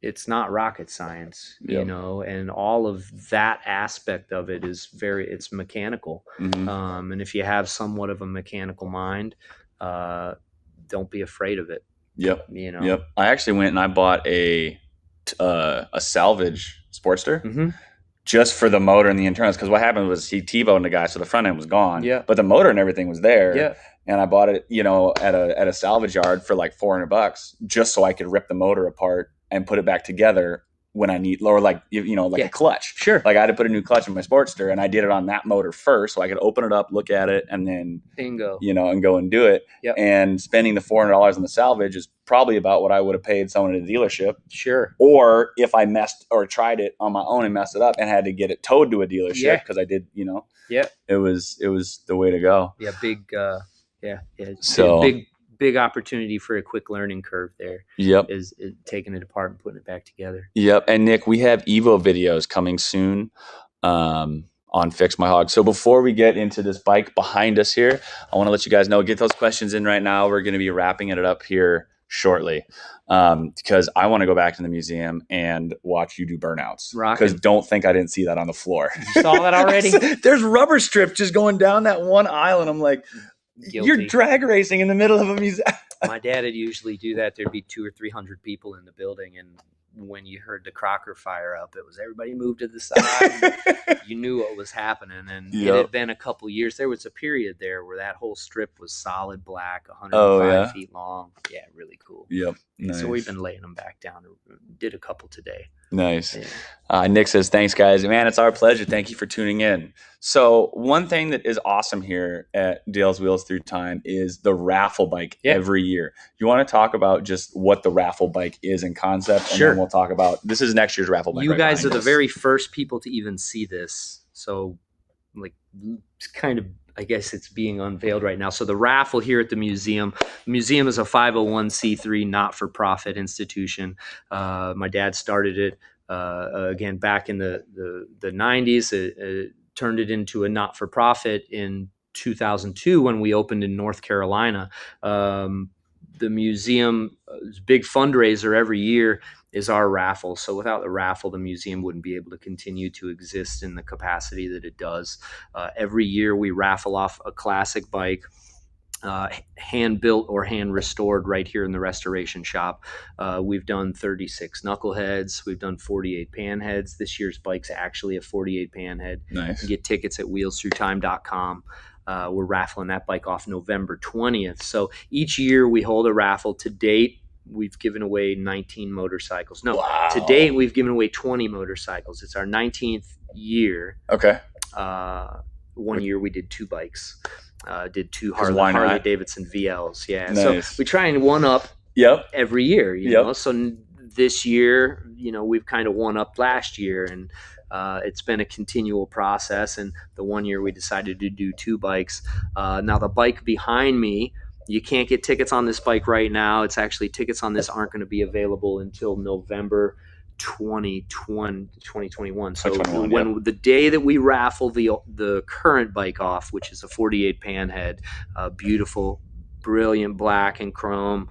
it's not rocket science, and all of that aspect of it is it's mechanical. And if you have somewhat of a mechanical mind, don't be afraid of it. I actually went and I bought a salvage Sportster just for the motor and the internals. Cause what happened was he T-boned the guy. So the front end was gone, but the motor and everything was there. And I bought it, at a salvage yard for like $400 just so I could rip the motor apart and put it back together when I need, or a clutch. Like I had to put a new clutch in my Sportster, and I did it on that motor first, so I could open it up, look at it, and then bingo, and go and do it. And spending the $400 on the salvage is probably about what I would have paid someone at a dealership. Or if I messed or tried it on my own and messed it up and had to get it towed to a dealership because I did, it was the way to go. So big opportunity for a quick learning curve there. Is taking it apart and putting it back together. And Nick, we have Evo videos coming soon on Fix My Hog. So before we get into this bike behind us here, I want to let you guys know, get those questions in right now. We're going to be wrapping it up here shortly because I want to go back to the museum and watch you do burnouts. Because don't think I didn't see that on the floor. You saw that already? There's rubber strips just going down that one aisle, and I'm like, guilty. You're drag racing in the middle of a museum. My dad would usually do that. There'd be 200 or 300 people in the building, and when you heard the Crocker fire up, it was everybody moved to the side. You knew what was happening, and it had been a couple years. There was a period there where that whole strip was solid black, 105 feet long. Yeah, really cool. Nice. So we've been laying them back down. Did a couple today. Nice. Nick says, thanks, guys. Man, it's our pleasure. Thank you for tuning in. So one thing that is awesome here at Dale's Wheels Through Time is the raffle bike every year. You want to talk about just what the raffle bike is in concept? And then we'll talk about, this is next year's raffle bike. You guys are the very first people to even see this. So it's kind of, I guess it's being unveiled right now. So the raffle here at the museum is a 501c3 not-for-profit institution. My dad started it again back in the 90s. It turned it into a not-for-profit in 2002 when we opened in North Carolina. The museum's big fundraiser every year is our raffle. So without the raffle, the museum wouldn't be able to continue to exist in the capacity that it does. Every year we raffle off a classic bike, hand built or hand restored right here in the restoration shop. We've done 36 Knuckleheads. We've done 48 Panheads. This year's bike's actually a 48 Panhead. Nice. You get tickets at wheelsthroughtime.com. We're raffling that bike off November 20th. So each year we hold a raffle. To date, we've given away 19 motorcycles. No, to date we've given away 20 motorcycles. It's our 19th year. Okay. One year we did 2 bikes. Did 2 Harley Davidson VLs. Yeah. Nice. So we try and one up every year, you know. So this year, we've kind of one up last year, and it's been a continual process. And the one year we decided to do 2 bikes. Now the bike behind me, you can't get tickets on this bike right now. It's actually, tickets on this aren't going to be available until November 2021. So when the day that we raffle the current bike off, which is a 48 Panhead, beautiful, brilliant black and chrome.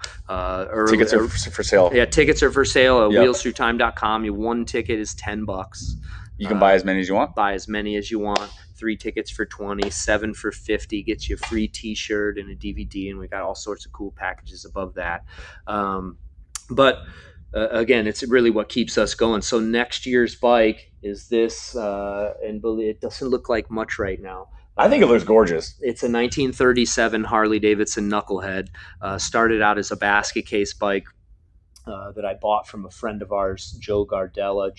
Tickets are for sale. Yeah, tickets are for sale at wheelsthroughtime.com. One ticket is $10. You can buy as many as you want. Buy as many as you want. 3 tickets for $20, 7 for $50, gets you a free T-shirt and a DVD, and we got all sorts of cool packages above that. But again, it's really what keeps us going. So next year's bike is this, and it doesn't look like much right now. I think it looks gorgeous. It's a 1937 Harley Davidson Knucklehead. Started out as a basket case bike that I bought from a friend of ours, Joe Gardella.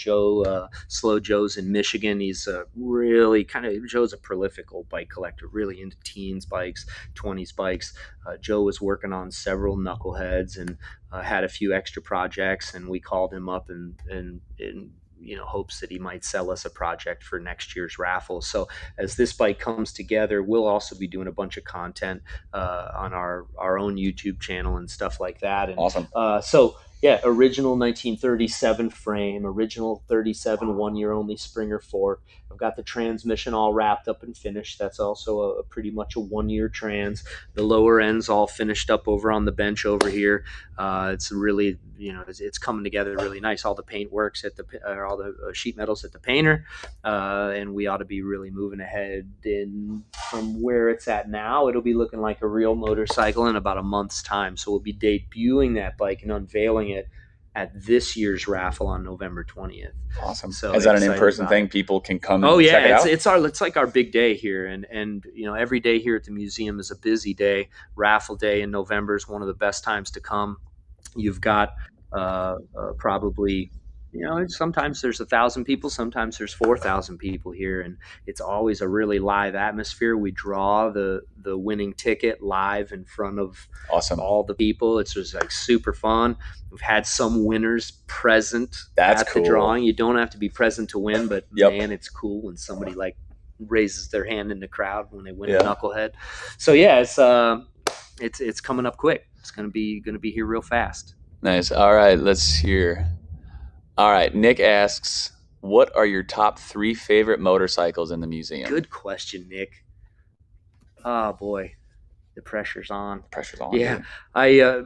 Slow Joe's in Michigan. He's Joe's a prolific old bike collector, really into teens bikes, 20s bikes. Joe was working on several Knuckleheads and had a few extra projects, and we called him up and hopes that he might sell us a project for next year's raffle. So as this bike comes together, we'll also be doing a bunch of content on our own YouTube channel and stuff like that. And, awesome. Original 1937 frame, original 37 1-year only Springer fork. I've got the transmission all wrapped up and finished. That's also pretty much a 1-year trans. The lower end's all finished up over on the bench over here. It's really, it's coming together really nice. All the paint works all the sheet metals at the painter, and we ought to be really moving ahead. From where it's at now, it'll be looking like a real motorcycle in about a month's time. So we'll be debuting that bike and unveiling it at this year's raffle on November 20th. Awesome. So is that an in-person thing? People can come. Oh yeah, check it out? It's like our big day here, and every day here at the museum is a busy day. Raffle day in November is one of the best times to come. You've got probably, sometimes there's 1,000 people, sometimes there's 4,000 people here, and it's always a really live atmosphere. We draw the winning ticket live in front of all the people. It's just like super fun. We've had some winners present at the drawing. You don't have to be present to win, but man, it's cool when somebody like raises their hand in the crowd when they win a Knucklehead. So yeah, it's coming up quick. It's gonna be here real fast. Nice. All right, let's hear. All right, Nick asks, what are your top 3 favorite motorcycles in the museum? Good question, Nick. Oh boy, the pressure's on. Pressure's on. Yeah, dude. I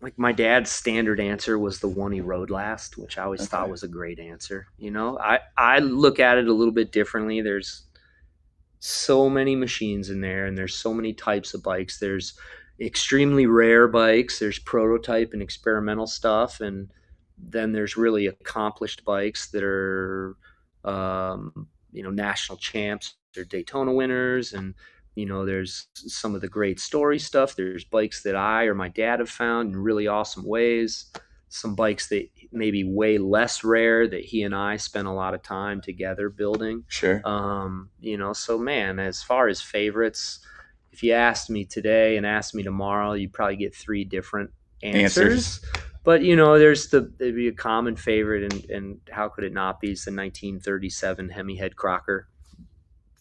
like my dad's standard answer was the one he rode last, which I always thought was a great answer. I look at it a little bit differently. There's so many machines in there, and there's so many types of bikes. There's extremely rare bikes, there's prototype and experimental stuff, and then there's really accomplished bikes that are national champs or Daytona winners, and there's some of the great story stuff. There's bikes that I or my dad have found in really awesome ways, some bikes that maybe way less rare that he and I spent a lot of time together building. Sure. So man, as far as favorites, if you asked me today and asked me tomorrow, you'd probably get 3 different answers. But there's there'd be a common favorite, and how could it not be? It's the 1937 Hemi Head Crocker,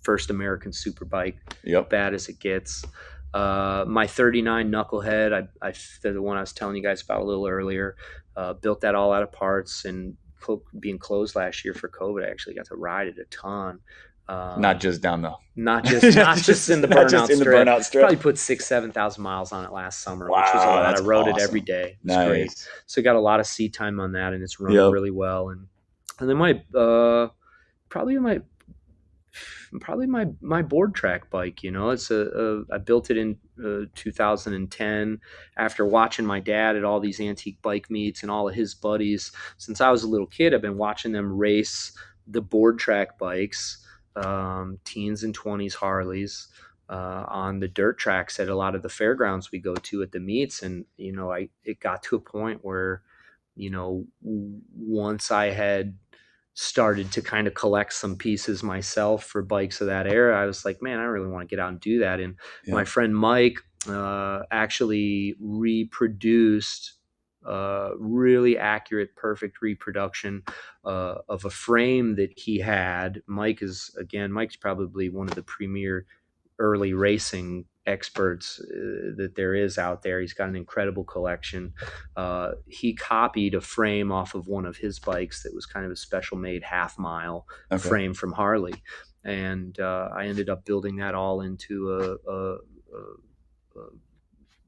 first American superbike. Yep. Bad as it gets. My 39 Knucklehead, the one I was telling you guys about a little earlier, built that all out of parts, and being closed last year for COVID, I actually got to ride it a ton. Not just down though. Not just in the burnout strip. Probably put 6,000-7,000 miles on it last summer, which was a lot. I rode it every day. It was great. So got a lot of seat time on that, and it's running really well. And then my board track bike. It's I built it in 2010 after watching my dad at all these antique bike meets and all of his buddies. Since I was a little kid, I've been watching them race the board track bikes. Teens and 20s Harleys on the dirt tracks at a lot of the fairgrounds we go to at the meets. And it got to a point where once I had started to kind of collect some pieces myself for bikes of that era, I was like, man, I really want to get out and do that. And my friend Mike actually reproduced really accurate, perfect reproduction of a frame that he had. Mike's probably one of the premier early racing experts that there is out there. He's got an incredible collection. He copied a frame off of one of his bikes that was kind of a special made half-mile frame from Harley. And I ended up building that all into a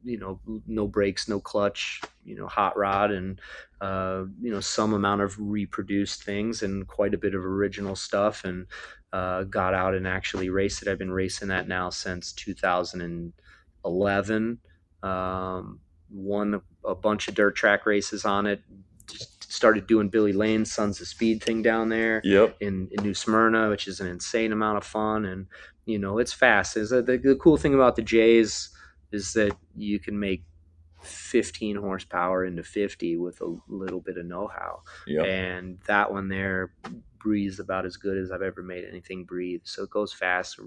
no brakes, no clutch, hot rod, and some amount of reproduced things and quite a bit of original stuff, and got out and actually raced it. I've been racing that now since 2011. Won a bunch of dirt track races on it. Just started doing Billy Lane's Sons of Speed thing down there in New Smyrna, which is an insane amount of fun. And, you know, it's fast. The cool thing about the J's is that you can make 15 horsepower into 50 with a little bit of know-how. And that one there breathes about as good as I've ever made anything breathe. So it goes fast.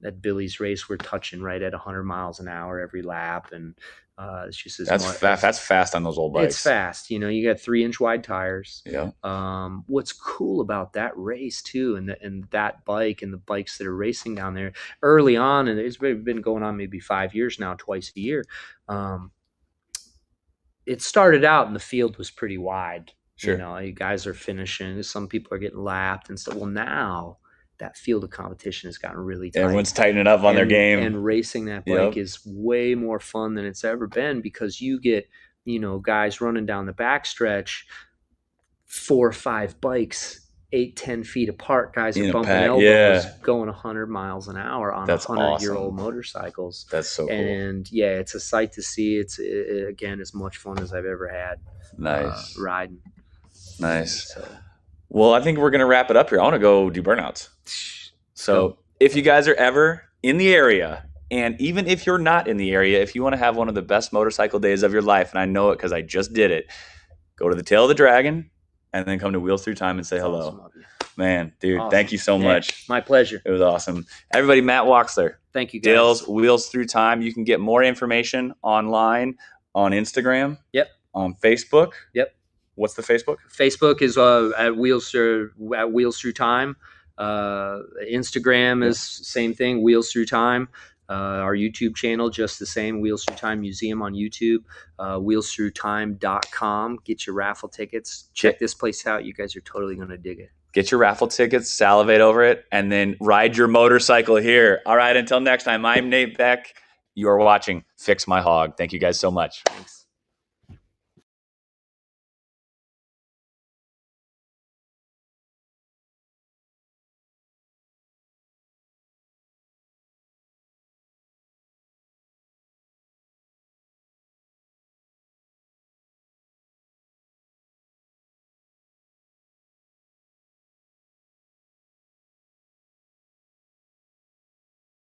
At Billy's race, we're touching right at 100 miles an hour every lap, and it's just as that's fast on those old bikes. It's fast. You know, you got 3-inch wide tires. Yeah. What's cool about that race too, and that bike and the bikes that are racing down there early on, and it's been going on maybe 5 years now, twice a year. It started out and the field was pretty wide. Sure. You know, you guys are finishing. Some people are getting lapped and stuff. Well, now that field of competition has gotten really tight. Everyone's tightening up on their game. And racing that bike is way more fun than it's ever been, because you get, you know, guys running down the backstretch, 4 or 5 bikes, 8-10 feet apart. Guys are bumping elbows, going 100 miles an hour on 100-year-old motorcycles. That's so cool. And yeah, it's a sight to see. It's again as much fun as I've ever had. Nice riding. Nice. So. Well, I think we're gonna wrap it up here. I want to go do burnouts. So if you guys are ever in the area, and even if you're not in the area, if you want to have one of the best motorcycle days of your life, and I know it because I just did it, go to the Tail of the Dragon and then come to Wheels Through Time and say hello. Awesome. Man, dude, thank you so much. My pleasure. It was awesome. Everybody, Matt Walksler. Thank you, guys. Dale's Wheels Through Time. You can get more information online on Instagram. Yep. On Facebook. Yep. What's the Facebook? Facebook is at Wheels Through Time. Instagram is same thing, Wheels Through Time. Our YouTube channel, just the same, Wheels Through Time Museum on YouTube. wheelsthroughtime.com. Get your raffle tickets. Check this place out. You guys are totally going to dig it. Get your raffle tickets, salivate over it, and then ride your motorcycle here. All right, until next time, I'm Nate Beck. You are watching Fix My Hog. Thank you guys so much. Thanks.